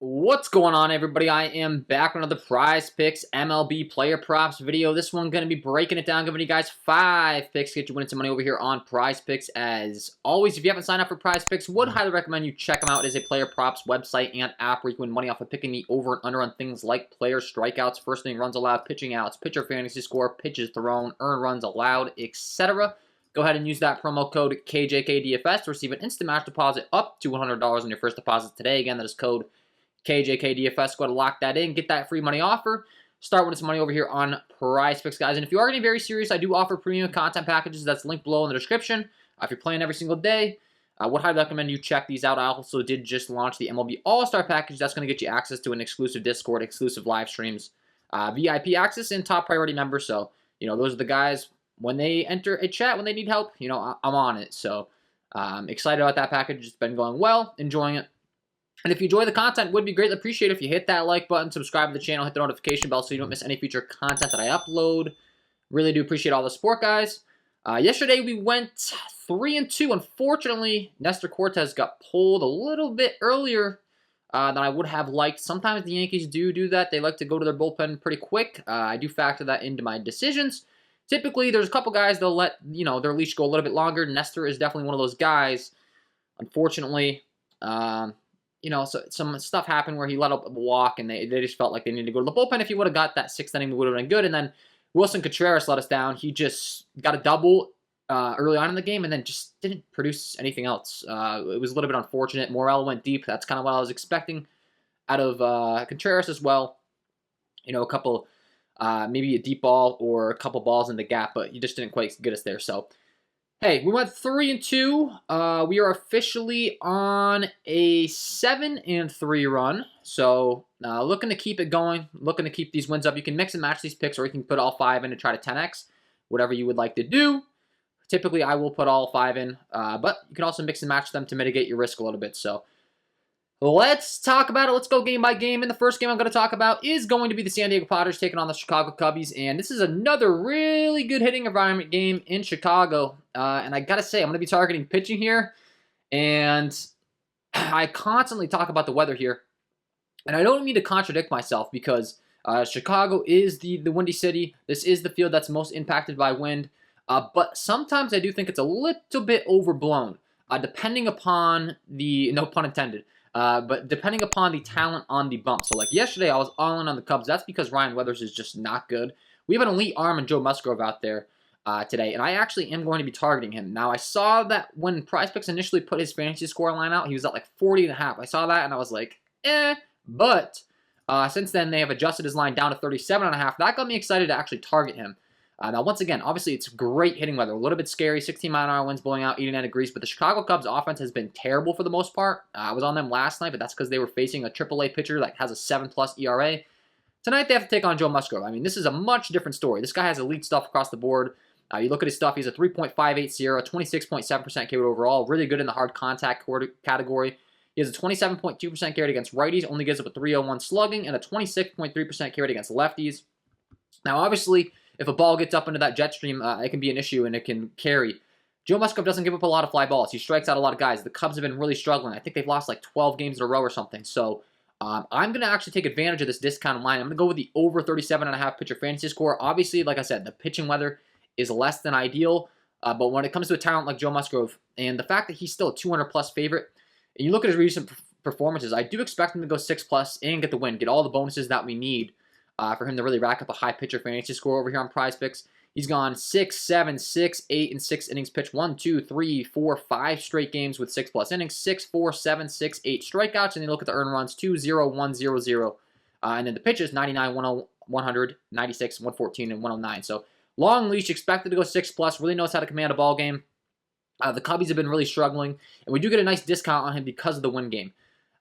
What's going on, everybody? I am back with another Prizepicks MLB player props video. This one going to be breaking it down, giving you guys 5 picks to get you winning some money over here on Prizepicks. As always, if you haven't signed up for Prizepicks, would highly recommend you check them out. It is a player props website and app where you can win money off of picking the over and under on things like player strikeouts, first inning runs allowed, pitching outs, pitcher fantasy score, pitches thrown, earned runs allowed, etc. Go ahead and use that promo code KJK DFS to receive an instant match deposit up to $100 on your first deposit today. Again, that is code KJK DFS. Go to lock that in, get that free money offer, start winning some money over here on Prizepicks, guys. And if you are getting very serious, I do offer premium content packages. That's linked below in the description. If you're playing every single day, I would highly recommend you check these out. I also did just launch the MLB All-Star package. That's going to get you access to an exclusive Discord, exclusive live streams, VIP access, and top priority members. So, those are the guys, when they enter a chat, when they need help, I'm on it. So, excited about that package. It's been going well, enjoying it. And if you enjoy the content, would be greatly appreciated if you hit that like button, subscribe to the channel, hit the notification bell so you don't miss any future content that I upload. Really do appreciate all the support, guys. Yesterday we went 3-2. Unfortunately, Nestor Cortez got pulled a little bit earlier than I would have liked. Sometimes the Yankees do that. They like to go to their bullpen pretty quick. I do factor that into my decisions. Typically, there's a couple guys they'll let their leash go a little bit longer. Nestor is definitely one of those guys. Unfortunately, so some stuff happened where he let up a walk, and they just felt like they needed to go to the bullpen. If he would have got that 6th inning, it would have been good. And then Wilson Contreras let us down. He just got a double early on in the game and then just didn't produce anything else. It was a little bit unfortunate. Morel went deep. That's kind of what I was expecting out of Contreras as well. A couple, maybe a deep ball or a couple balls in the gap, but he just didn't quite get us there. So, hey, we went 3-2. We are officially on a 7-3 run. So, looking to keep it going, looking to keep these wins up. You can mix and match these picks, or you can put all 5 in and try to 10x, whatever you would like to do. Typically, I will put all 5 in, but you can also mix and match them to mitigate your risk a little bit. So, let's talk about it. Let's go game by game. And the first game I'm going to talk about is going to be the San Diego Padres taking on the Chicago Cubbies. And this is another really good hitting environment game in Chicago. And I got to say, I'm going to be targeting pitching here. And I constantly talk about the weather here. And I don't mean to contradict myself because Chicago is the windy city. This is the field that's most impacted by wind. But sometimes I do think it's a little bit overblown, depending upon the, no pun intended, but depending upon the talent on the bump. So like yesterday, I was all in on the Cubs. That's because Ryan Weathers is just not good. We have an elite arm in Joe Musgrove out there today, and I actually am going to be targeting him. Now, I saw that when Prizepicks initially put his fantasy score line out, he was at like 40.5. I saw that, and I was like, but since then, they have adjusted his line down to 37.5. That got me excited to actually target him. Now, once again, obviously, it's great hitting weather. A little bit scary, 16-mile-an-hour winds blowing out 89 degrees, but the Chicago Cubs offense has been terrible for the most part. I was on them last night, but that's because they were facing a AAA pitcher that has a 7+ ERA. Tonight, they have to take on Joe Musgrove. I mean, this is a much different story. This guy has elite stuff across the board. You look at his stuff, he's a 3.58 SIERA, 26.7% K overall, really good in the hard contact category. He has a 27.2% K rate against righties, only gives up a 301 slugging, and a 26.3% K rate against lefties. Now, obviously, if a ball gets up into that jet stream, it can be an issue and it can carry. Joe Musgrove doesn't give up a lot of fly balls. He strikes out a lot of guys. The Cubs have been really struggling. I think they've lost like 12 games in a row or something. So I'm going to actually take advantage of this discount line. I'm going to go with the over 37.5 pitcher fantasy score. Obviously, like I said, the pitching weather is less than ideal. But when it comes to a talent like Joe Musgrove, and the fact that he's still a 200+ favorite, and you look at his recent performances, I do expect him to go 6+ and get the win, get all the bonuses that we need. For him to really rack up a high pitcher fantasy score over here on Prizepicks. He's gone 6, 7, 6, 8, and 6 innings pitched. 1, 2, 3, 4, 5 straight games with 6+ innings. 6, 4, 7, 6, 8 strikeouts. And then you look at the earned runs, 2, 0, 1, 0, 0. And then the pitches, 99, 100, 96, 114, and 109. So long leash, expected to go 6+. Really knows how to command a ball game. The Cubbies have been really struggling. And we do get a nice discount on him because of the win game.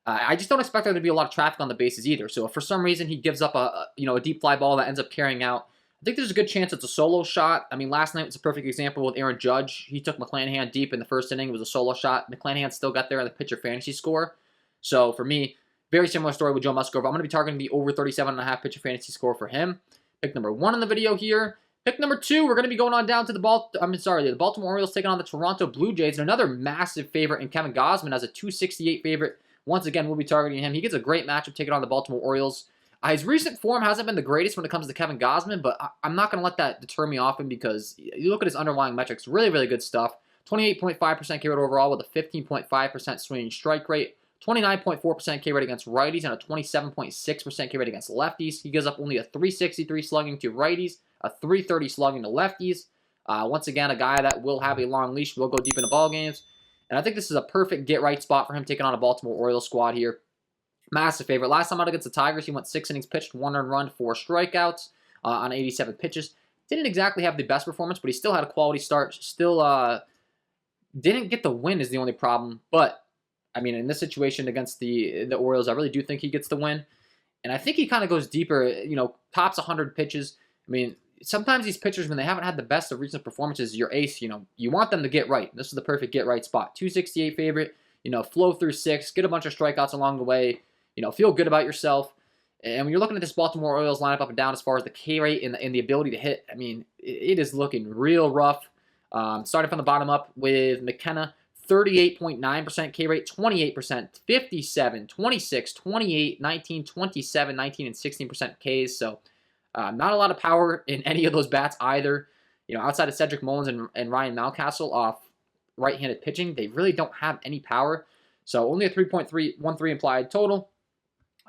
I just don't expect there to be a lot of traffic on the bases either. So if for some reason he gives up a deep fly ball that ends up carrying out, I think there's a good chance it's a solo shot. I mean, last night was a perfect example with Aaron Judge. He took McClanahan deep in the first inning. It was a solo shot. McClanahan still got there in the pitcher fantasy score. So for me, very similar story with Joe Musgrove. I'm going to be targeting the over 37.5 pitcher fantasy score for him. Pick number 1 in the video here. Pick number 2, we're going to be going on down to the the Baltimore Orioles taking on the Toronto Blue Jays. And another massive favorite in Kevin Gausman as a 268 favorite Once again, we'll be targeting him. He gets a great matchup taking on the Baltimore Orioles. His recent form hasn't been the greatest when it comes to Kevin Gausman, but I'm not going to let that deter me off him because you look at his underlying metrics, really, really good stuff. 28.5% K rate overall with a 15.5% swinging strike rate, 29.4% K rate against righties, and a 27.6% K rate against lefties. He gives up only a 363 slugging to righties, a 330 slugging to lefties. Once again, a guy that will have a long leash, will go deep into ball games. And I think this is a perfect get-right spot for him taking on a Baltimore Orioles squad here. Massive favorite. Last time out against the Tigers, he went 6 innings pitched, 1 earned run, 4 strikeouts on 87 pitches. Didn't exactly have the best performance, but he still had a quality start. Still didn't get the win is the only problem. But, I mean, in this situation against the Orioles, I really do think he gets the win. And I think he kind of goes deeper, tops 100 pitches. I mean, sometimes these pitchers, when they haven't had the best of recent performances, your ace, you want them to get right. This is the perfect get right spot. 268 favorite, flow through 6, get a bunch of strikeouts along the way, feel good about yourself. And when you're looking at this Baltimore Orioles lineup up and down as far as the K rate and the ability to hit, I mean, it is looking real rough. Starting from the bottom up with McKenna, 38.9% K rate, 28%, 57, 26, 28, 19, 27, 19, and 16% Ks. So not a lot of power in any of those bats either. Outside of Cedric Mullins and Ryan Mountcastle off right-handed pitching, they really don't have any power. So only a 3.313 implied total.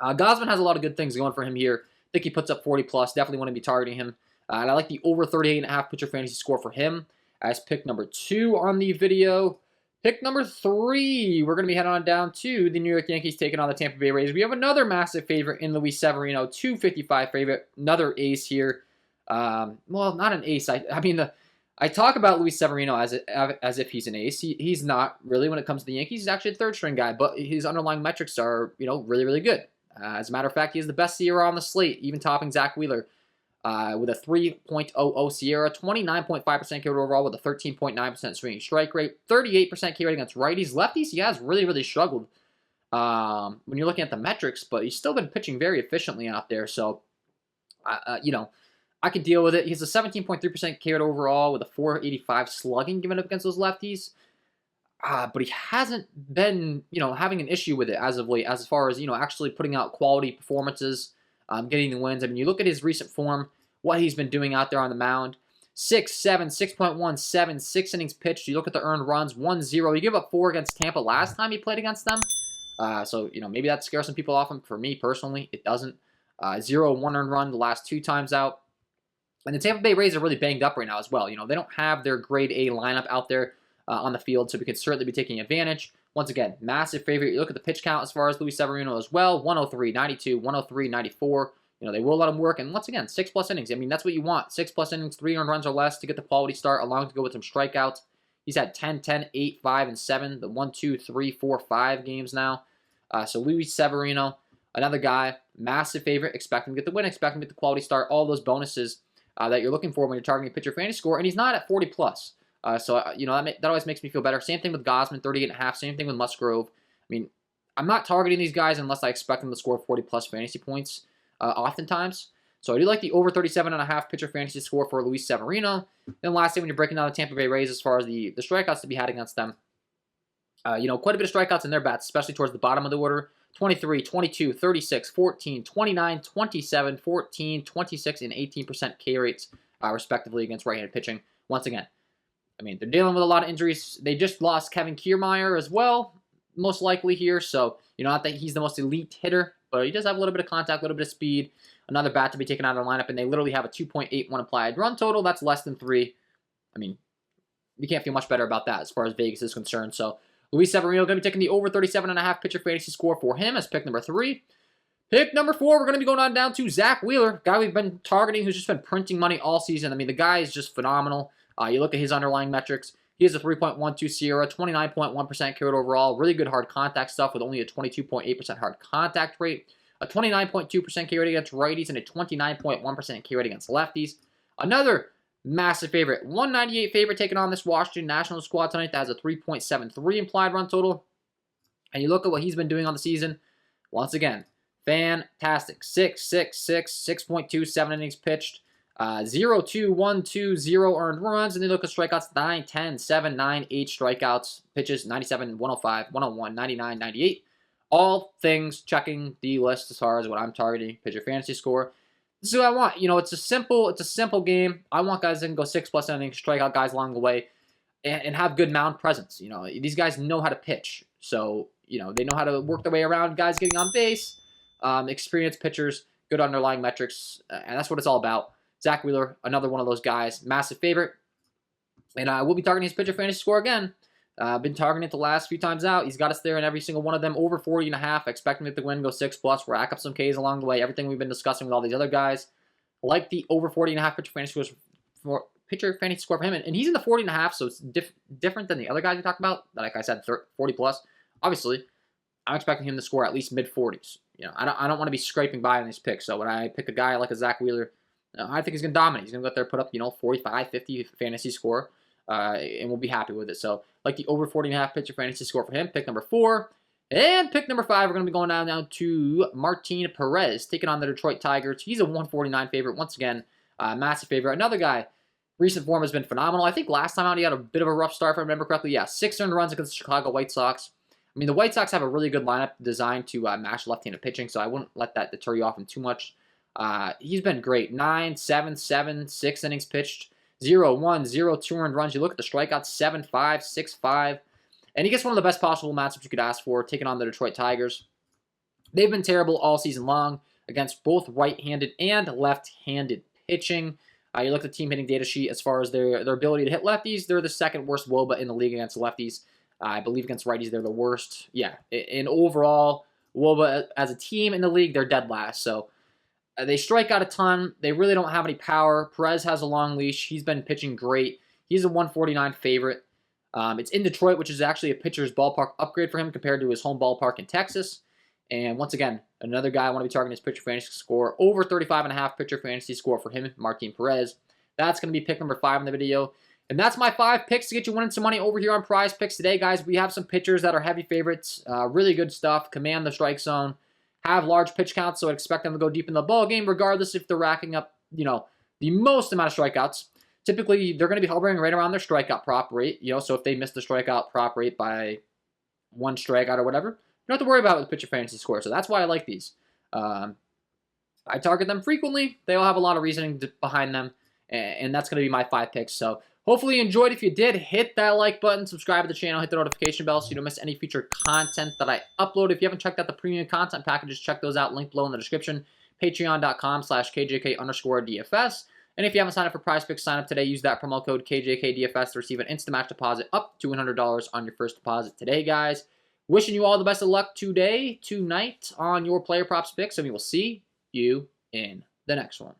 Gausman has a lot of good things going for him here. I think he puts up 40 plus. Definitely want to be targeting him. And I like the over 38.5 pitcher fantasy score for him as pick number 2 on the video. Pick number 3, we're going to be heading on down to the New York Yankees taking on the Tampa Bay Rays. We have another massive favorite in Luis Severino, 255 favorite, another ace here. Well, not an ace. I talk about Luis Severino as if he's an ace. He's not really when it comes to the Yankees. He's actually a third-string guy, but his underlying metrics are, really, really good. As a matter of fact, he is the best Sierra on the slate, even topping Zach Wheeler with a 3.00 Sierra, 29.5% K rate overall with a 13.9% swinging strike rate, 38% K rate against righties. Lefties, he has really, really struggled when you're looking at the metrics, but he's still been pitching very efficiently out there. So, I can deal with it. He's a 17.3% K rate overall with a 485 slugging given up against those lefties. But he hasn't been, having an issue with it as of late, as far as, actually putting out quality performances, getting the wins. I mean, you look at his recent form, what he's been doing out there on the mound. 6.7, 6.17, 6 innings pitched. You look at the earned runs, 1-0. He gave up 4 against Tampa last time he played against them. So, maybe that scares some people off him. For me, personally, it doesn't. 0-1 earned run the last 2 times out. And the Tampa Bay Rays are really banged up right now as well. They don't have their grade A lineup out there on the field, so we could certainly be taking advantage. Once again, massive favorite. You look at the pitch count as far as Luis Severino as well, 103, 92, 103, 94. They will let him work, and once again, 6+ innings. I mean, that's what you want. 6+ innings, 3 earned runs or less to get the quality start, along to go with some strikeouts. He's had 10, 10, 8, 5, and 7, the 1, 2, 3, 4, 5 games now. So Luis Severino, another guy, massive favorite. Expect him to get the win, expect him to get the quality start, all those bonuses that you're looking for when you're targeting a pitcher fantasy score, and he's not at 40+. So that always makes me feel better. Same thing with Gausman, 38.5. Same thing with Musgrove. I mean, I'm not targeting these guys unless I expect them to score 40+ fantasy points oftentimes. So I do like the over 37.5 pitcher fantasy score for Luis Severino. Then lastly, when you're breaking down the Tampa Bay Rays as far as the strikeouts to be had against them, quite a bit of strikeouts in their bats, especially towards the bottom of the order. 23, 22, 36, 14, 29, 27, 14, 26, and 18% K rates, respectively, against right-handed pitching. Once again, I mean, they're dealing with a lot of injuries. They just lost Kevin Kiermaier as well, most likely here. So, not that he's the most elite hitter, but he does have a little bit of contact, a little bit of speed. Another bat to be taken out of the lineup, and they literally have a 2.81 implied run total. That's less than 3. I mean, you can't feel much better about that as far as Vegas is concerned. So, Luis Severino going to be taking the over 37.5 pitcher fantasy score for him as pick number 3. Pick number 4, we're going to be going on down to Zach Wheeler, guy we've been targeting who's just been printing money all season. I mean, the guy is just phenomenal. You look at his underlying metrics. He has a 3.12 Sierra, 29.1% K rate overall, really good hard contact stuff with only a 22.8% hard contact rate, a 29.2% K rate against righties, and a 29.1% K rate against lefties. Another massive favorite, 198 favorite taking on this Washington Nationals squad tonight that has a 3.73 implied run total. And you look at what he's been doing on the season. Once again, fantastic. 6.27 innings pitched. 0, 2, 1, 2, 0 earned runs. And then look at strikeouts, 9, 10, 7, 9, 8 strikeouts. Pitches, 97, 105, 101, 99, 98. All things checking the list as far as what I'm targeting, pitcher fantasy score. This is what I want. You know, it's a simple game. I want guys that can go 6+ innings, strike out guys along the way, and have good mound presence. You know, these guys know how to pitch. So, you know, they know how to work their way around guys getting on base, experienced pitchers, good underlying metrics, and that's what it's all about. Zach Wheeler, another one of those guys, massive favorite. And I will be targeting his pitcher fantasy score again. I've been targeting it the last few times out. He's got us there in every single one of them, over 40.5. I expect him to win, go 6+, rack up some Ks along the way. Everything we've been discussing with all these other guys. like the over 40.5 pitcher fantasy score for him. And he's in the 40.5, so it's different than the other guys we talked about. Like I said, 40+. Obviously, I'm expecting him to score at least mid-40s. You know, I don't want to be scraping by on these picks. So when I pick a guy like a Zach Wheeler, I think he's going to dominate. He's going to go out there, put up, 45, 50 fantasy score, and we'll be happy with it. So, like the over 40.5 pitcher fantasy score for him, pick number 4. And pick number 5, we're going to be going down now to Martin Perez, taking on the Detroit Tigers. He's a 149 favorite. Once again, massive favorite. Another guy, recent form has been phenomenal. I think last time out he had a bit of a rough start, if I remember correctly. Yeah, 6 earned runs against the Chicago White Sox. I mean, the White Sox have a really good lineup designed to match left-handed pitching, so I wouldn't let that deter you off him too much. He's been great. 9, 7, 7, 6 innings pitched, 0, 1, 0, 2 earned runs. You look at the strikeouts, 7, 5, 6, 5. And he gets one of the best possible matchups you could ask for, taking on the Detroit Tigers. They've been terrible all season long against both right-handed and left-handed pitching. You look at the team hitting data sheet as far as their ability to hit lefties. They're the second worst WOBA in the league against lefties. I believe against righties they're the worst. Yeah, in overall WOBA as a team in the league, they're dead last. So they strike out a ton. They really don't have any power. Perez has a long leash. He's been pitching great. He's a 149 favorite. It's in Detroit, which is actually a pitcher's ballpark upgrade for him compared to his home ballpark in Texas. And once again, another guy I want to be targeting his pitcher fantasy score, over 35.5 pitcher fantasy score for him, Martin Perez. That's going to be pick number 5 in the video. And that's my 5 picks to get you winning some money over here on Prizepicks today, guys. We have some pitchers that are heavy favorites, really good stuff, command the strike zone, have large pitch counts, so I expect them to go deep in the ball game, regardless if they're racking up, the most amount of strikeouts. Typically, they're going to be hovering right around their strikeout prop rate, so if they miss the strikeout prop rate by 1 strikeout or whatever, you don't have to worry about it with pitcher fantasy score. So that's why I like these. I target them frequently. They all have a lot of reasoning behind them, and that's going to be my 5 picks. So hopefully you enjoyed. If you did, hit that like button, subscribe to the channel, hit the notification bell so you don't miss any future content that I upload. If you haven't checked out the premium content packages, check those out. Link below in the description. Patreon.com/KJK_DFS. And if you haven't signed up for Prizepicks, sign up today. Use that promo code KJK DFS to receive an instant match deposit up to $100 on your first deposit today, guys. Wishing you all the best of luck tonight on your player props picks, and we will see you in the next one.